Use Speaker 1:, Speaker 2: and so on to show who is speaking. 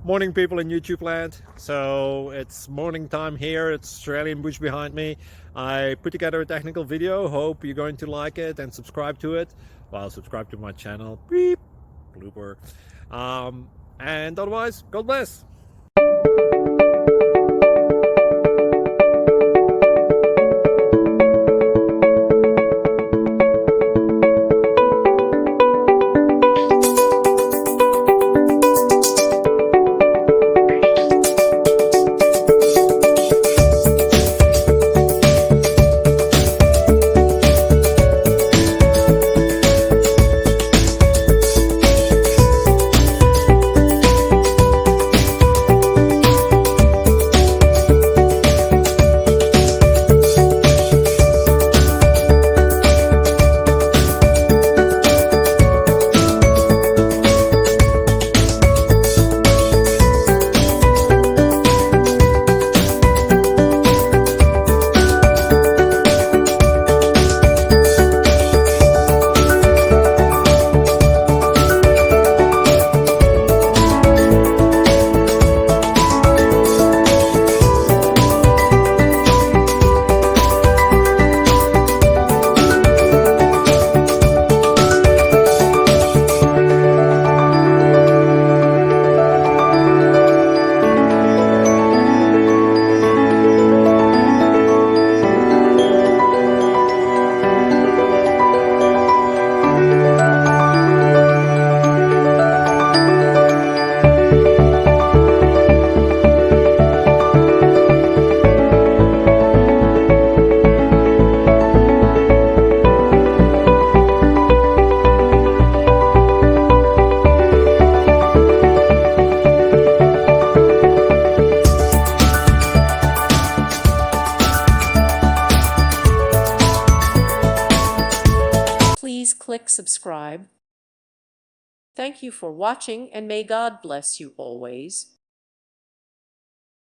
Speaker 1: Morning, people in YouTube land. So it's morning time here. It's Australian bush behind me. I put together a technical video. Hope you're going to like it and subscribe to it. Well, subscribe to my channel. Beep. Blooper. And otherwise, God bless.
Speaker 2: Please click subscribe. Thank you for watching, and may God bless you always.